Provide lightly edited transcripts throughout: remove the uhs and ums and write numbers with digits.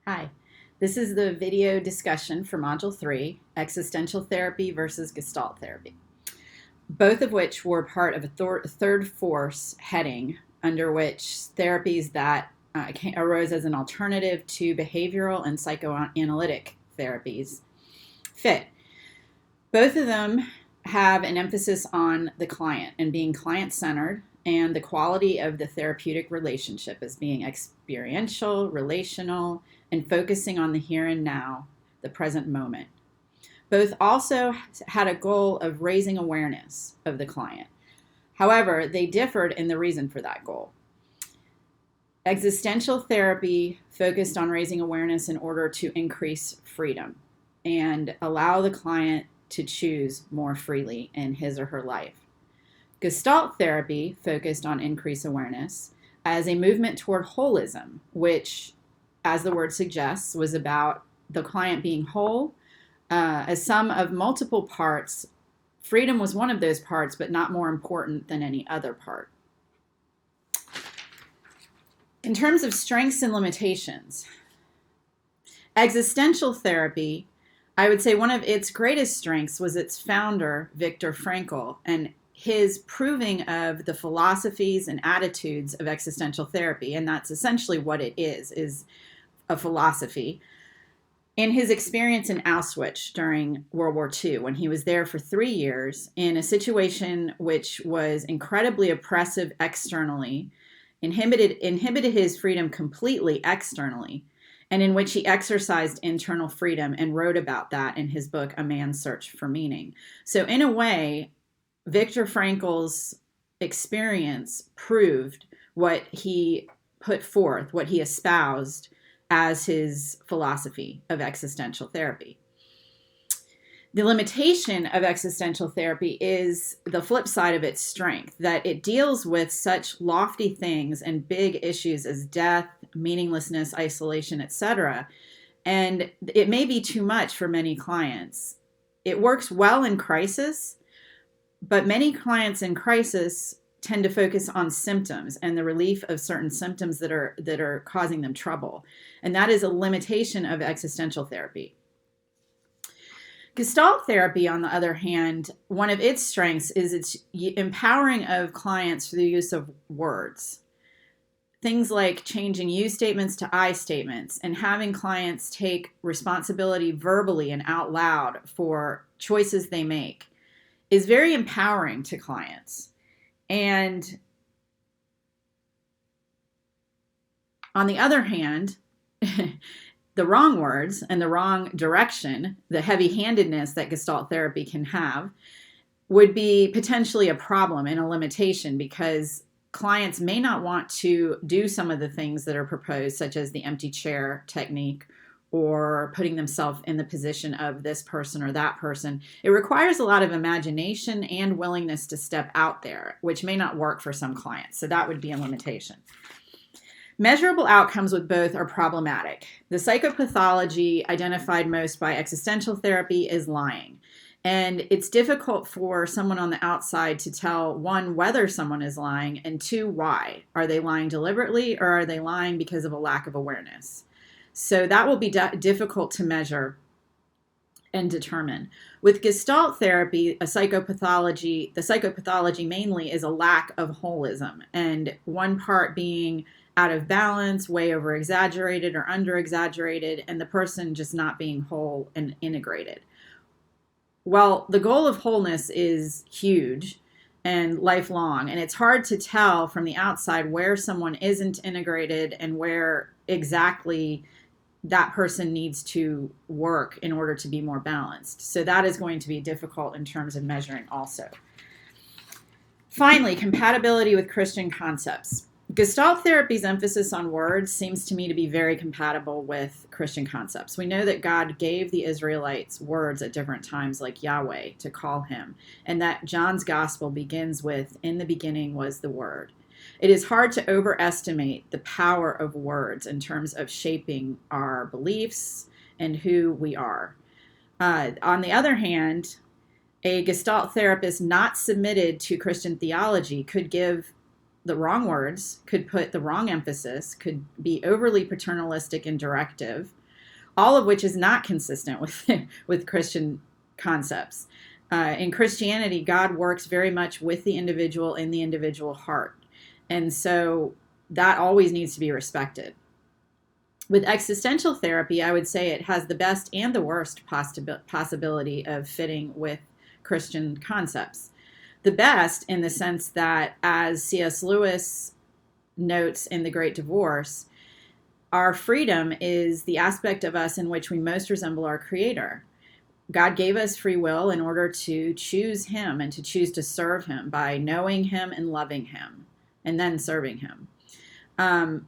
Hi, this is the video discussion for Module 3, Existential Therapy versus Gestalt Therapy, both of which were part of a third force heading under which therapies that arose as an alternative to behavioral and psychoanalytic therapies fit. Both of them have an emphasis on the client and being client-centered and the quality of the therapeutic relationship as being experiential, relational, and focusing on the here and now, the present moment. Both also had a goal of raising awareness of the client. However, they differed in the reason for that goal. Existential therapy focused on raising awareness in order to increase freedom and allow the client to choose more freely in his or her life. Gestalt therapy focused on increased awareness as a movement toward holism, which, as the word suggests, was about the client being whole as sum of multiple parts. Freedom was one of those parts, but not more important than any other part. In terms of strengths and limitations, existential therapy, I would say one of its greatest strengths was its founder, Viktor Frankl, and his proving of the philosophies and attitudes of existential therapy. And that's essentially what it is a philosophy. In his experience in Auschwitz during World War II, when he was there for 3 years in a situation which was incredibly oppressive externally, inhibited his freedom completely externally, and in which he exercised internal freedom and wrote about that in his book, A Man's Search for Meaning. So in a way, Viktor Frankl's experience proved what he put forth, what he espoused as his philosophy of existential therapy. The limitation of existential therapy is the flip side of its strength, that it deals with such lofty things and big issues as death, meaninglessness, isolation, etc. And it may be too much for many clients. It works well in crisis, but many clients in crisis tend to focus on symptoms and the relief of certain symptoms that are causing them trouble. And that is a limitation of existential therapy. Gestalt therapy, on the other hand, one of its strengths is its empowering of clients through the use of words. Things like changing you statements to I statements and having clients take responsibility verbally and out loud for choices they make is very empowering to clients. And on the other hand, the wrong words and the wrong direction, the heavy-handedness that Gestalt therapy can have, would be potentially a problem and a limitation, because clients may not want to do some of the things that are proposed, such as the empty chair technique or putting themselves in the position of this person or that person. It requires a lot of imagination and willingness to step out there, which may not work for some clients. So that would be a limitation. Measurable outcomes with both are problematic. The psychopathology identified most by existential therapy is lying. And it's difficult for someone on the outside to tell, one, whether someone is lying, and two, why. Are they lying deliberately, or are they lying because of a lack of awareness? So that will be difficult to measure and determine. With Gestalt therapy, the psychopathology mainly is a lack of holism, and one part being out of balance, way over exaggerated or under exaggerated, and the person just not being whole and integrated. Well, the goal of wholeness is huge and lifelong, and it's hard to tell from the outside where someone isn't integrated and where exactly that person needs to work in order to be more balanced. So that is going to be difficult in terms of measuring also. Finally, compatibility with Christian concepts. Gestalt therapy's emphasis on words seems to me to be very compatible with Christian concepts. We know that God gave the Israelites words at different times, like Yahweh, to call him, and that John's gospel begins with, "In the beginning was the Word." It is hard to overestimate the power of words in terms of shaping our beliefs and who we are. On the other hand, a Gestalt therapist not submitted to Christian theology could give the wrong words, could put the wrong emphasis, could be overly paternalistic and directive, all of which is not consistent with with Christian concepts. In Christianity, God works very much with the individual in the individual heart. And so that always needs to be respected. With existential therapy, I would say it has the best and the worst possibility of fitting with Christian concepts. The best in the sense that, as C.S. Lewis notes in The Great Divorce, our freedom is the aspect of us in which we most resemble our Creator. God gave us free will in order to choose Him and to choose to serve Him by knowing Him and loving Him and then serving Him.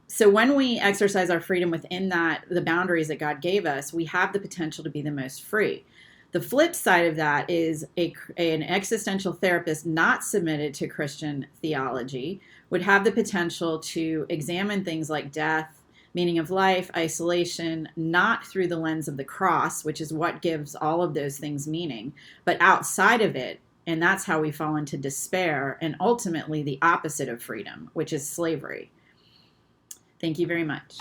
So when we exercise our freedom within the boundaries that God gave us, we have the potential to be the most free. The flip side of that is an existential therapist not submitted to Christian theology would have the potential to examine things like death, meaning of life, isolation, not through the lens of the cross, which is what gives all of those things meaning, but outside of it. And that's how we fall into despair and ultimately the opposite of freedom, which is slavery. Thank you very much.